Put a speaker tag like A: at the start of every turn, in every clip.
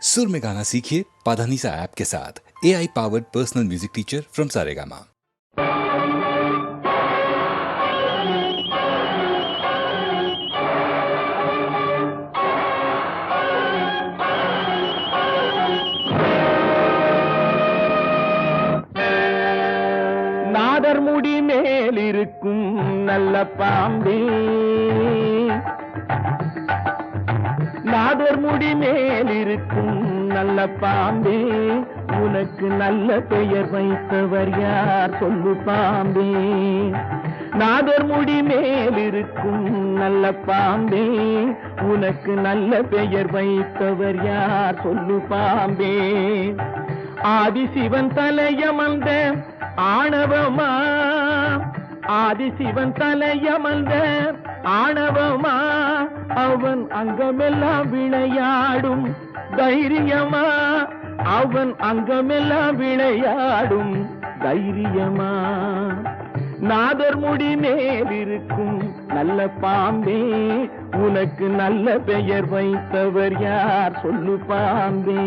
A: सुर में गाना सीखिए पाधानीसा ऐप के साथ। AI powered personal music teacher from Saregama.
B: நாதர் முடி மேலிருக்கும் நல்ல பாம்பே, நாதர் முடி மேலிருக்கும் நல்ல பாம்பே, உனக்கு நல்ல பெயர் வைத்தவர் யார் சொல்லு பாம்பே. நாதர் முடி மேலிருக்கும் நல்ல பாம்பே, உனக்கு நல்ல பெயர் வைத்தவர் யார் சொல்லு பாம்பே. ஆதிசிவன் தலையமர்ந்த ஆணவமா, ஆதிசிவன் தலையமர்ந்த ஆணவமா, அவன் அங்கமெல்லாம் விளையாடும் தைரியமா, அவன் அங்கமெல்லாம் விளையாடும் தைரியமா. நாதர் முடி மேலிருக்கும் நல்ல பாம்பே, உனக்கு நல்ல பெயர் வைத்தவர் யார் சொல்லு பாம்பே.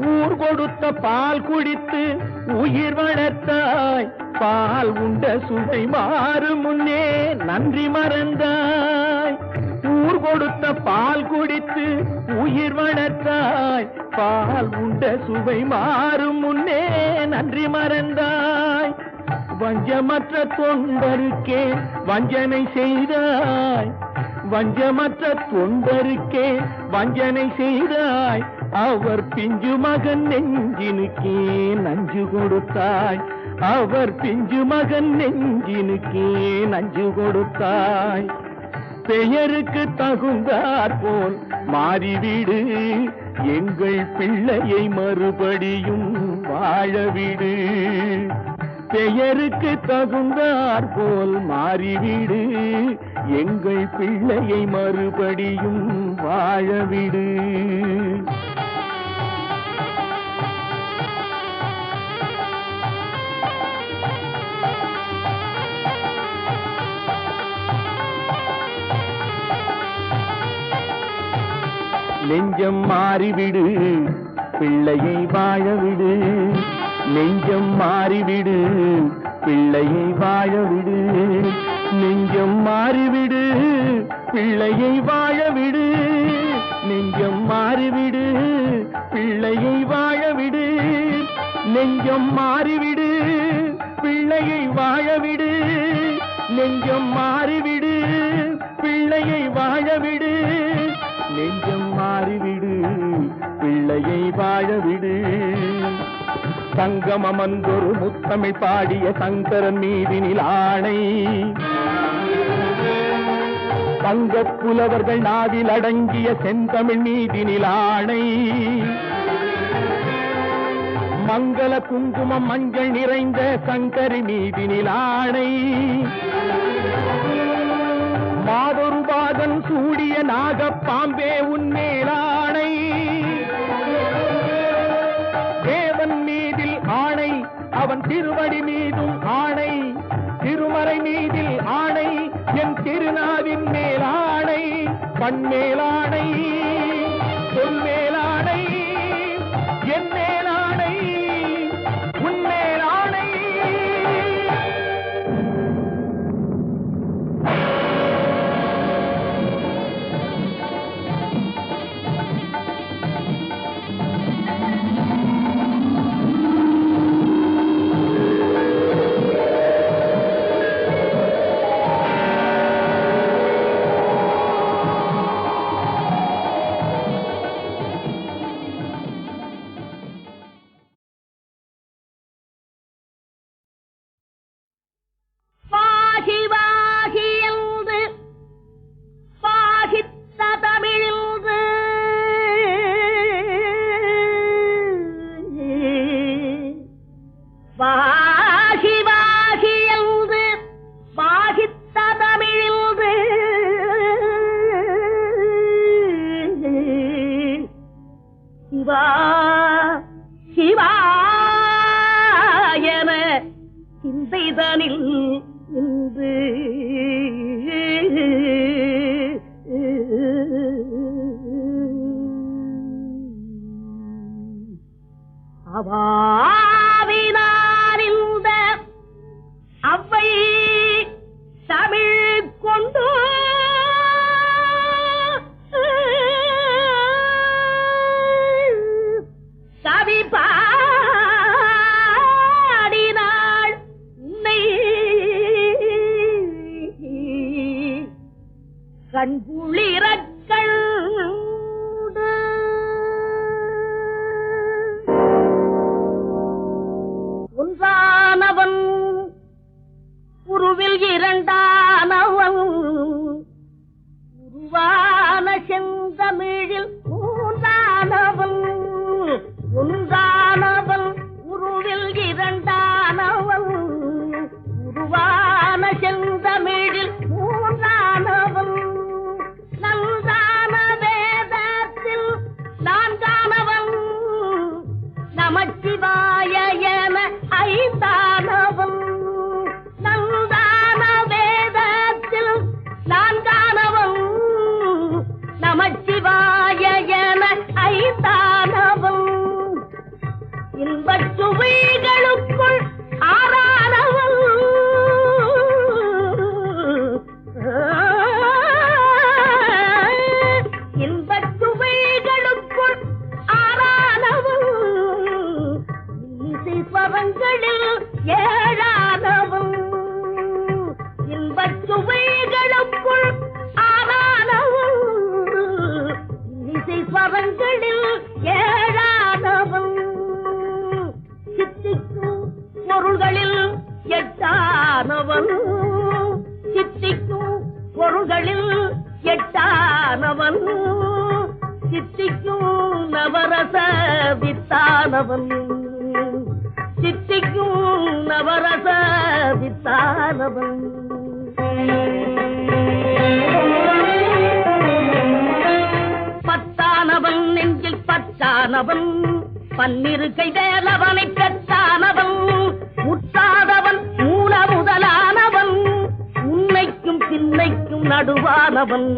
B: ஊர் கொடுத்த பால் குடித்து உயிர் வளர்த்தாய், பால் உண்ட சுவை மாறும் முன்னே நன்றி மறந்தாய். ஊர் கொடுத்த பால் குடித்து உயிர் வளர்த்தாய், பால் உண்ட சுவை மாறும் முன்னே நன்றி மறந்தாய். வஞ்சமற்ற தொண்டருக்கே வஞ்சனை செய்தாய், வஞ்சமற்ற தொண்டருக்கே வஞ்சனை செய்தாய். அவர் பிஞ்சு மகன் நெஞ்சினுக்கே நஞ்சு கொடுத்தாய், அவர் பிஞ்சு மகன் நெஞ்சினுக்கே நஞ்சு கொடுத்தாய். பெயருக்கு தகுந்தாற் போல் மாறிவிடு, எங்கள் பிள்ளையை மறுபடியும் வாழவிடு. பெயருக்கு தகுந்தாற் போல் மாறிவிடு, எங்கள் பிள்ளையை மறுபடியும் வாழவிடு. நெஞ்சம் மாறிவிடு, பிள்ளையை வாழவிடு. நெஞ்சம் மாறிவிடு, பிள்ளையை வாழவிடு. நெஞ்சம் மாறிவிடு, பிள்ளையை வாழவிடு. நெஞ்சம் மாறிவிடு, பிள்ளையை வாழவிடு. நெஞ்சம் மாறிவிடு, பிள்ளையை வாழவிடு. நெஞ்சம் மாறிவிடு, பிள்ளையை வாழவிடு. நெஞ்சம் மாறிவிடு, பிள்ளையை வாழவிடு. சங்கமமன்றொரு முத்தமிழ் பாடிய சங்கரன் மீதினில் ஆணை, தங்கப் புலவர்கள் நாவில் அடங்கிய செந்தமிழ் மீதினில் ஆணை. மங்கள குங்குமம் மஞ்சள் நிறைந்த சங்கரி மீதினில் ஆணை. மாதொரு பாகன் சூடிய நாகப்பாம்பே உன்மேலாணை. தேவன் மீதில் ஆணை, அவன் திருவடி மீதும் ஆணை. திருமறை மீதில் ஆணை, என் திருநாவின் மேலாணை. கண்மேலாணை, சொல்மேலாணை, என் மேலாணை, உன்மேலாணை.
C: கண்குளிரக் கண்டு ஒன்றானவன் உருவில் இரண்டானவன் உருவான செந்தமிழில் மூன்றானவன் ஒன்றானவன் உருவில் இரண்டானவன் உருவான செந்தமிழில் மூன்றானவன் நன்றான வேதத்தில் நான்கானவன் நமச்சிவாய என ஐந்தானவன் நன்றான வேதத்தில் நான்கானவன் நமச்சிவாய என ஐந்தானவன் இன்பச் சுவைகளுக்குள் ஆறானவன் இன்பச் சுவைகளுக்குள் ஆறானவன் இசைஸ்வரங்களில் ஏழானவன் இன்பச் சுவைகளுக்குள் ஆறானவன் இசைஸ்வரங்களில் ஏழானவன் சித்திக்கும் பொருள்களில் எட்டானவன் சித்திக்கும் பொருள்களில் எட்டானவன் சித்திக்கும் நவரச வித்தானவன் சித்திக்கும் நவரச வித்தானவன் பத்தானவன் நெஞ்சில் பத்தானவன் பன்னிருக்கை வேலவனை பெற்றானவன் முற்றாதவன் மூல முதலானவன் உன்னைக்கும் பின்னைக்கும் நடுவானவன்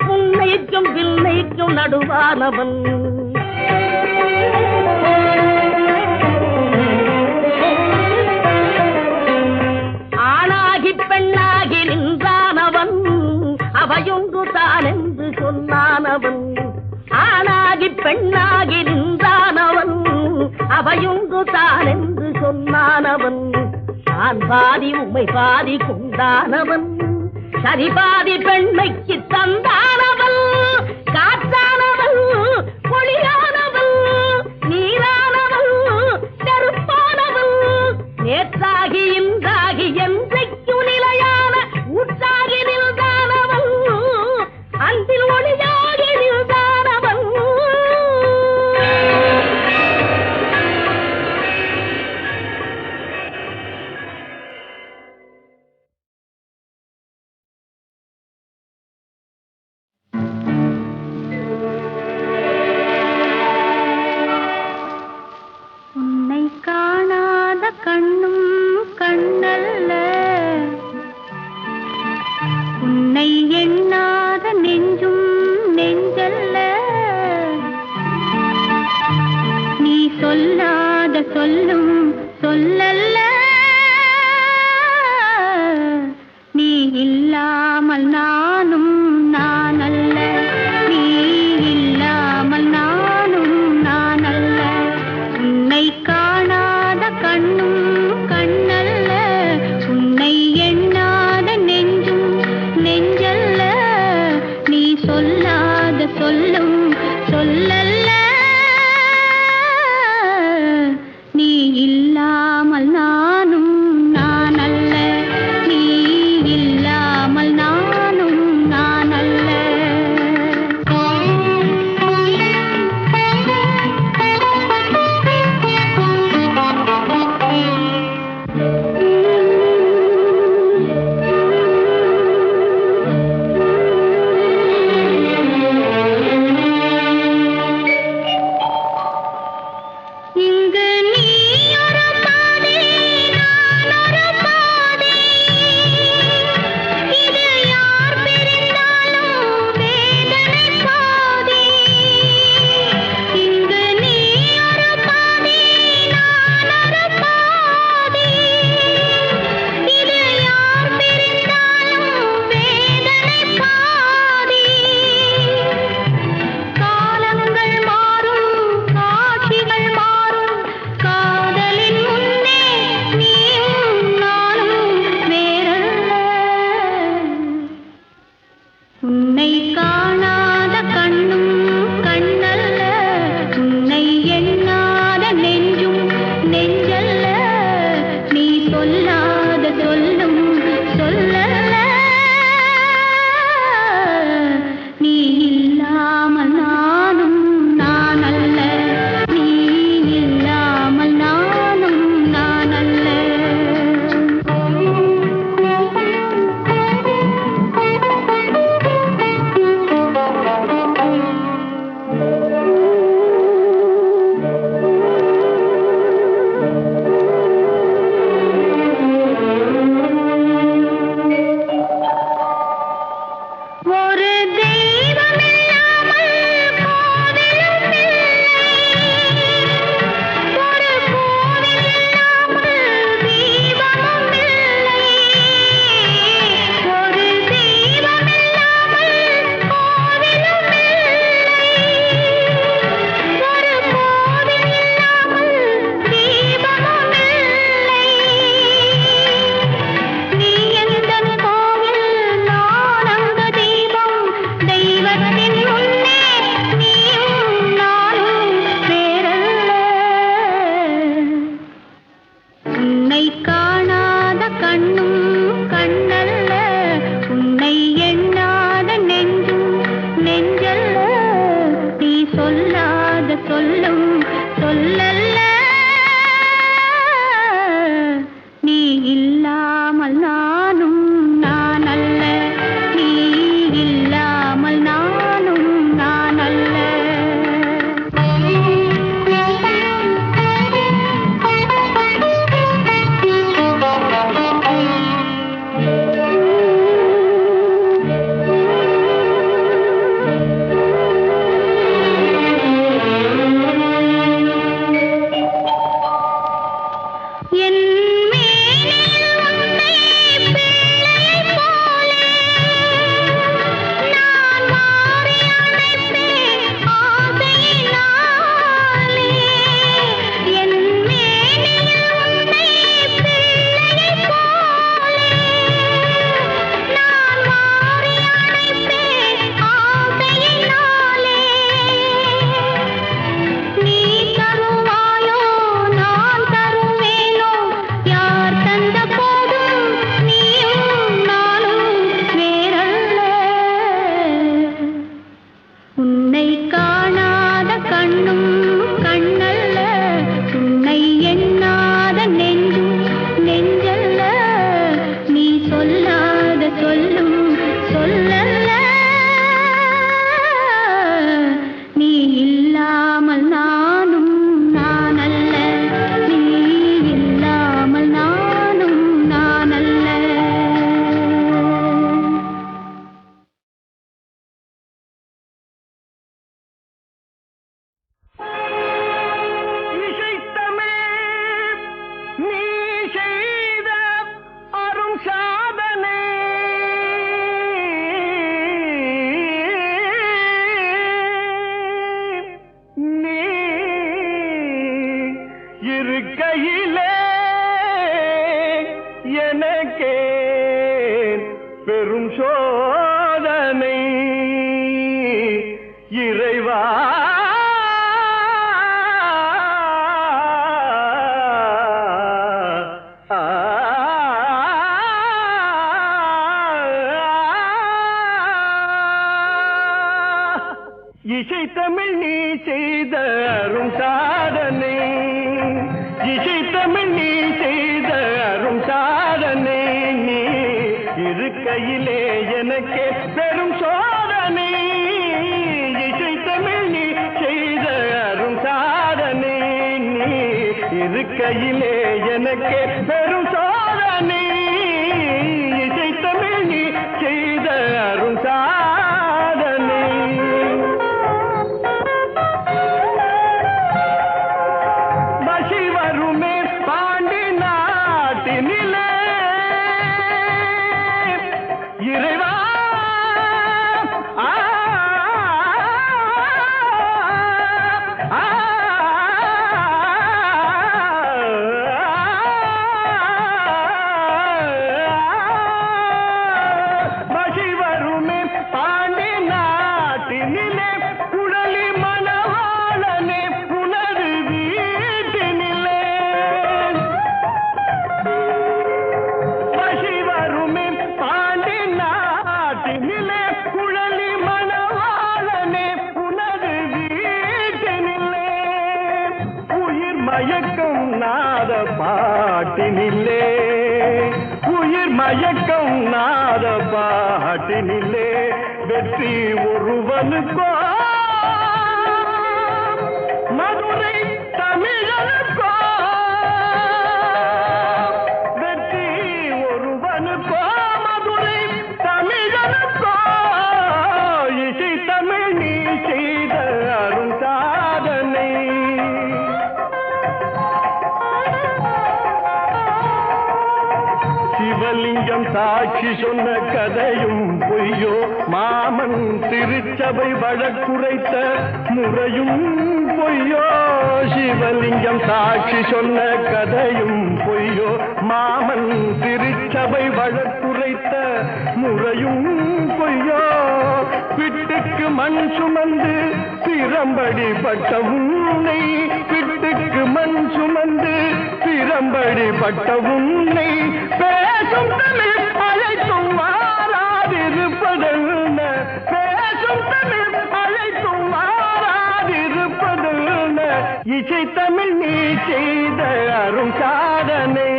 C: உன்னைக்கும் பின்னைக்கும் நடுவானவன் ஆணாகி பெண்ணாகி நின்றானவன் அவையொன்று தான் என்று சொன்னானவன் ஆணாகி பெண்ணாகி நின்றானவன் அவையொன்று தான் என்று சொன்னானவன் தான் பாதி உமை பாதி கொண்டானவன் சரி பாதி பெண்மைக்கு தந்தானவன் காற்றானவன் பொழியானவன் நீரானவன் நெருப்பானவன் நேற்றாகி இன்றாகி என்றைக்கும் நிலையான ஊற்றாகி நின்றானவன் அன்பில் ஒளியாகி நின்றானவன்
D: உன்னை காணாத கண்ணும் கண்ணல்ல உன்னை எண்ணாத நெஞ்சும் நெஞ்சல்ல நீ சொல்லாத சொல்லும் சொல்லல்ல நீ இல்லாமல் நானும் நானல்ல நீ இல்லாமல் நானும் நானல்ல உன்னை காணாத கண்ணும் கண்ணல்ல உன்னை எண்ணாத நெஞ்சும் நெஞ்சல்ல நீ சொல்லாத சொல்லும் சொல்லல்ல நீ இல்லாமல் நானும் நானல்ல நீ இல்லாமல் நானும்
B: சோதனை இறைவா இசை தமிழ் நீ செய்த அரும் சாதனை இசை தமிழ் நீ செய்த அரும் சாதனை நீ இருக்கையிலே எனக்கே பெரும் சோதனை இசை தமிழ் நீ செய்த அரும் சாதனை நீ இருக்கையிலே எனக்கே பெரும் சோதனை இசை தமிழ் நீ செய்த அரும் சாதனை மயக்கம் நாத பாட்டினில்லே உயிர் மயக்கம் நாத பாட்டினில்லே வெற்றி ஒருவனுக்கோ மதுரை தமிழனுக்கோ வெற்றி ஒருவனுக்கோ மதுரை தமிழனுக்கோ இசை தமிழ் நீ செய்த அரும் சாதனை சிவலிங்கம் சாட்சி சொன்ன கதையும் பொய்யோ மாமன் திருச்சபை வழக்குரைத்த முறையும் பொய்யோ சிவலிங்கம் சாட்சி சொன்ன கதையும் பொய்யோ மாமன் திருச்சபை வழக்குரைத்த முறையும் பொய்யோ பிட்டுக்கு மண் சுமந்து பிரம்படி பட்ட உன்னை பிட்டுக்கு மண் சுமந்து பிரம்படி பட்ட உன்னை பேசும் தமிழ் அழைத்தும் வாராதிருப்பதென்ன பேசும் தமிழ் அழைத்தும் வாராதிருப்பதென்ன இசை தமிழ் நீ செய்த அரும் சாதனை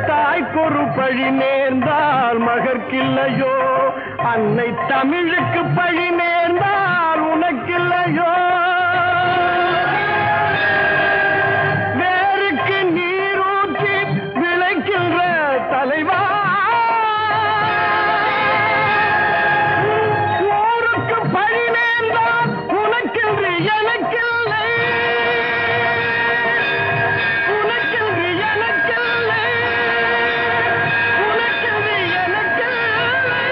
B: தாய்க்கொரு பழி நேர்ந்தால் மகற்கில்லையோ அன்னை தமிழுக்கு பழி நேர்ந்தால் உனக்கில்லையோ வேருக்கு நீரூற்றி விளைக்கின்ற தலைவா ஊருக்கு பழி நேர்ந்தால் உனக்கென்று எனக்கில்லை உனக்கென்று எனக்கில்லை உனக்கென்று எனக்கில்லை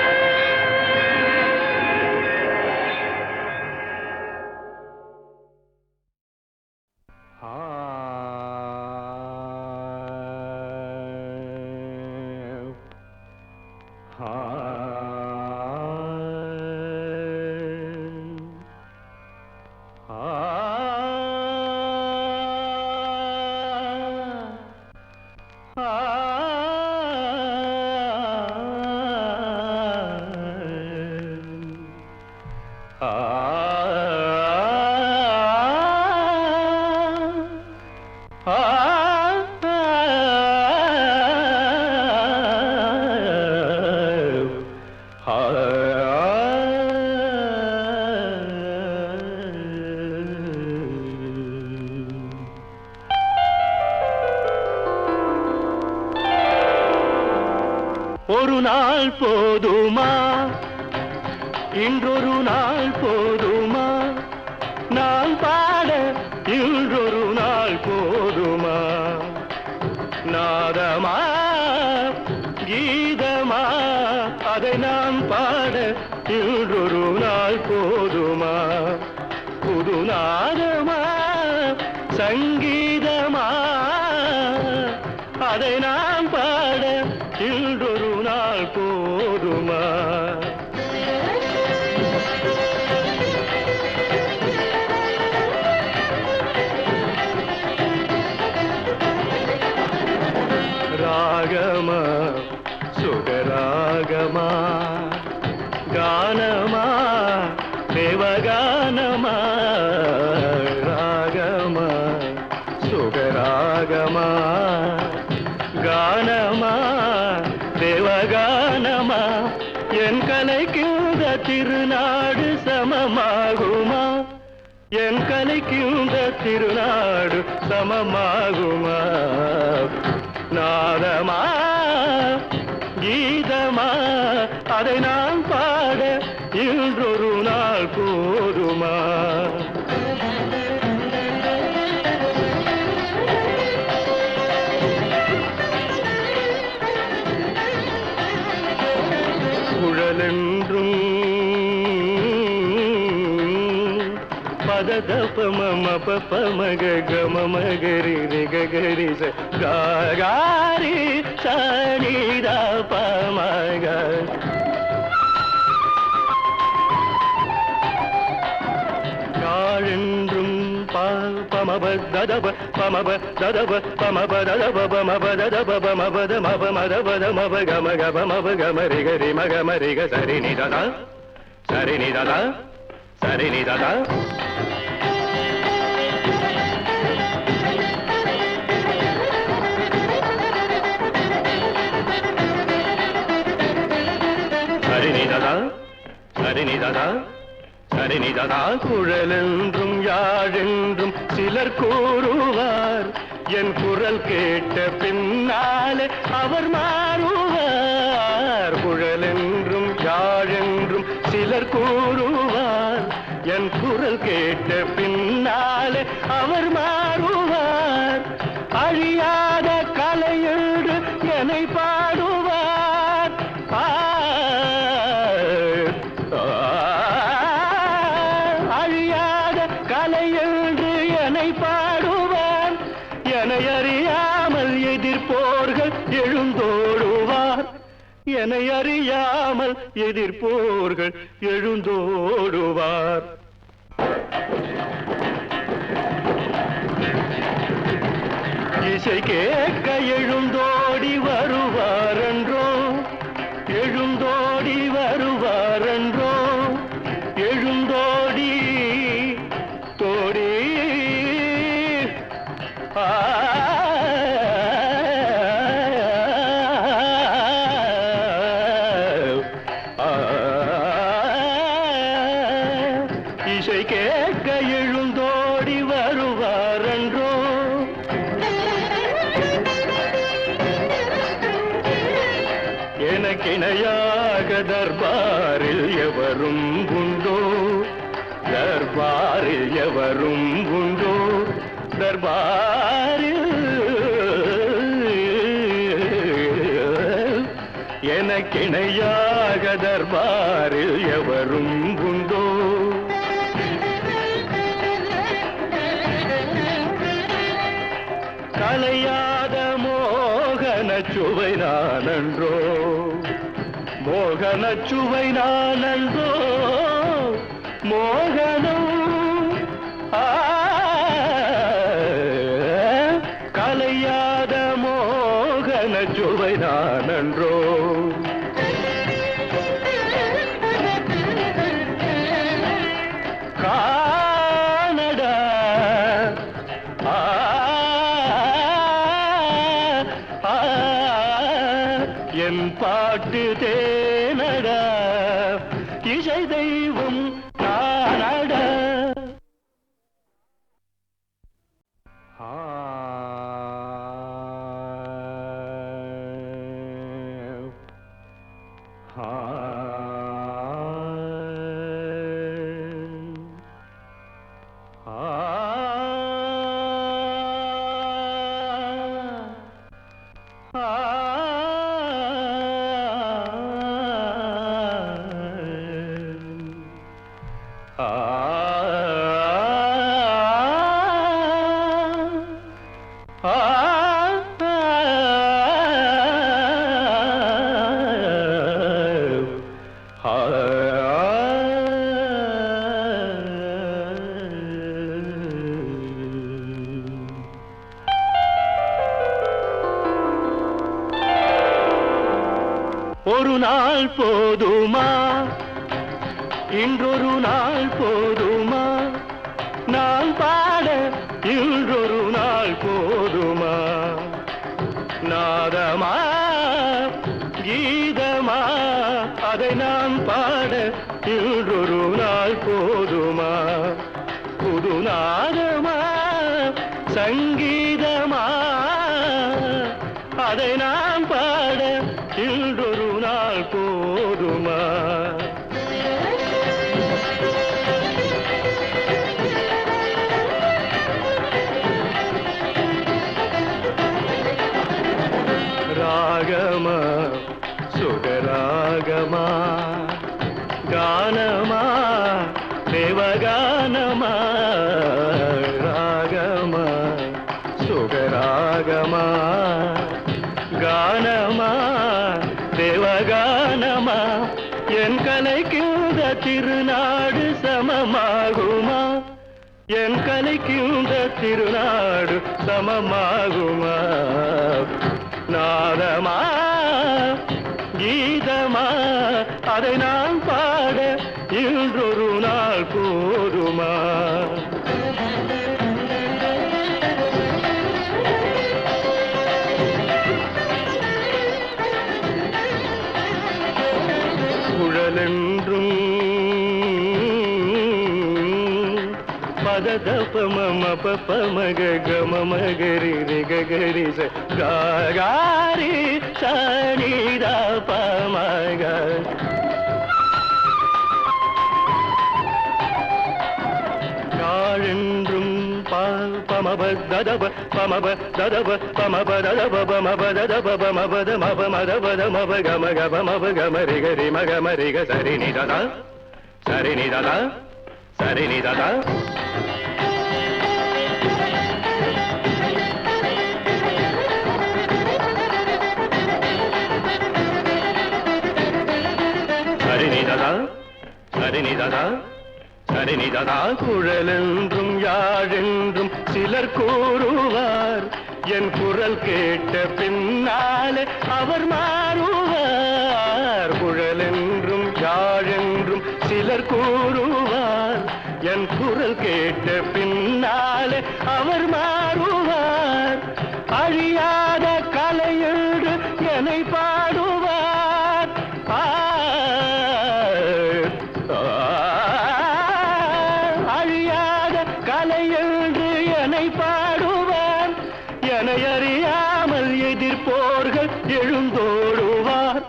B: ஒரு நாள் போதுமா இன்றொரு நாள் போதுமா நான் பாட இன்றொரு நாள் போதுமா நாதமா கீதமா அதை நான் பாட இன்றொரு நாள் போதுமா புது நாதமா சங்கீதமா அதை நான் பாட இன்றொரு நாள் போதுமா? ராகமா சுகராகமா கானமா தேவகானமா ராகமா சுகராகமா கானமா தேவகானமா என் கலைக்கின்ற திருநாடு சமமாகுமா? என் கலைக்கின்ற திருநாடு சமமாகுமா? நாதமா கீதமா அதை நான் பாட இன்றொரு நாள் போதுமா? குழலென்றும் பததபம பமக கமமகரி ரிகரி காரி சனிதா பமக காழென்றும் பமப ததப பமப ததப பமப ததப பமப ததப பமபத மப மதபத மப கம கப மப கம ரிகரி மக மரிக சரி நிததா சரி நிததா சரி நிததா சரிநிததா சரிநிததா குழலென்றும் யாழென்றும் சிலர் கூறுவார் என் குரல் கேட்ட பின்னாலே அவர் மாறுவார். குழலென்றும் யாழென்றும் சிலர் கூறுவார் என் குரல் கேட்ட பின்னாலே அவர் மாறுவார். அழியாத கலையென்று என்னை பாடுவார். அழியாத கலையென்று என்னை பாடுவார். என்னை அறியாமல் எதிர்ப்போர்கள் எழுந்தோடுவார். என்னை அறியாமல் எதிர்ப்போர்கள் எழுந்தோடுவார். இசை கேட்க எழுந்தோடி வருவாரென்றோ எழுந்தோடி வருவாரென்றோ எழுந்தோடி தோடி இசை கேட்க எழுந்தோடி வருவாரென்றோ எனக்கிணையாக தர்பாரில் எவரும் உண்டோ? தர்பாரில் எவரும் உண்டோ? தர்பாரில் எனக்கிணையாக தர்பாரில் எவரும் உண்டோ? கலையாத மோகன சுவை நானன்றோ? மோகன சுவை நானன்றோ? மோகனம் கலையாத மோகன சுவை நானன்றோ? கானடா என் பாட்டு தேனடா இசை தெய்வம் நானடா. ஒரு நாள் போதுமா, இன்றொரு நாள் போதுமா, நான் பாட இன்றொரு நாள் போதுமா, நாதமா கீதமா அதை நான் பாட இன்றொரு நாள் போதுமா, புது நாதமா சங்கீதமா அதை நான் பாட இன்றொரு நாள் போதுமா. ராகமா சுகராகமா கானமா தேவகானமா, ராகமா சுகராகமா கானமா தேவகானமா, என் கலைக்கின்ற திருநாடு சமமாகுமா, என் கலைக்கின்ற திருநாடு சமமாகுமா, நாதமா கீதமா அதை நான் பாட இன்றொரு நாள் போதுமா. குழலென்றும் பததபம பமக கமமகரி ரிகரி காரி சனிதா பமக, நாளென்றும் பமப ததப பமப ததப பமப ததப பமப ததப பமபத மப மதபத மப கம கப மப கம ரிகரி மகம ரிக சரி நிததா சரி நிததா சரி நிததா. சரிநிததா சரிநிததா சரிநிததா. குழலென்றும் யாழென்றும் சிலர் கூறுவார், என் குரல் கேட்ட பின்னாலே அவர் மாறுவார். குழலென்றும் யாழென்றும் சிலர் கூறுவார், என் குரல் கேட்ட பின்னாலே அவர் மாறுவார். அழியாத கலையென்று என்னை பாடுவார், அழியாத கலையென்று என்னை பாடுவார். என்னை அறியாமல் எதிர்ப்போர்கள் எழுந்தோடுவார்,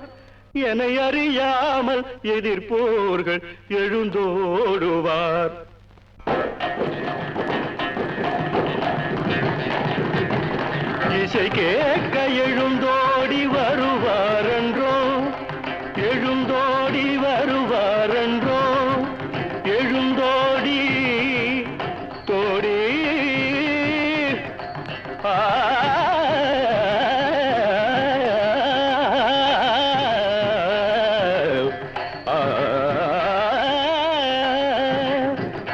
B: என்னை அறியாமல் எதிர்ப்போர்கள் எழுந்தோடுவார். இசை கேட்க எழுந்தோடி வருவாரென்றோ, எழுந்தோடி வருவாரென்றோ, எழுந்தோடி தோடி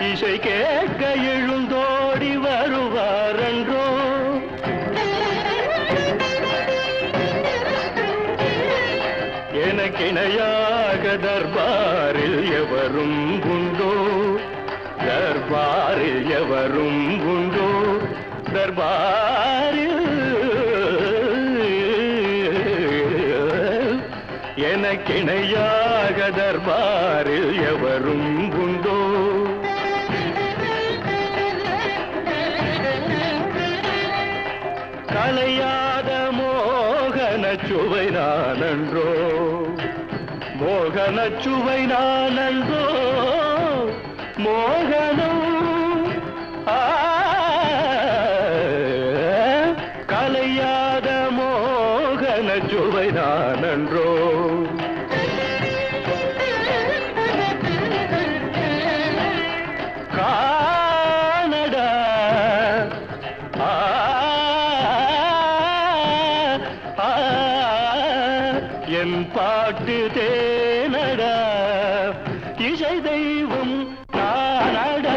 B: இசை கேட்க எழுந்தோடி வருவாரென்றோ. எனக்கிணையாக தர்பாரில் எவரும் உண்டோ, தர்பாரில் எவரும் உண்டோ, தர்பாரில் எனக்கிணையாக தர்பாரில் எவரும் உண்டோ. கலையாத மோகன சுவை நானன்றோ, மோகன சுவை நானன்றோ, மோகனம் கலையாத மோகன சுவை நானன்றோ. காணடா என் பாட்டு தேனடா, இசை தெய்வம் நானடா.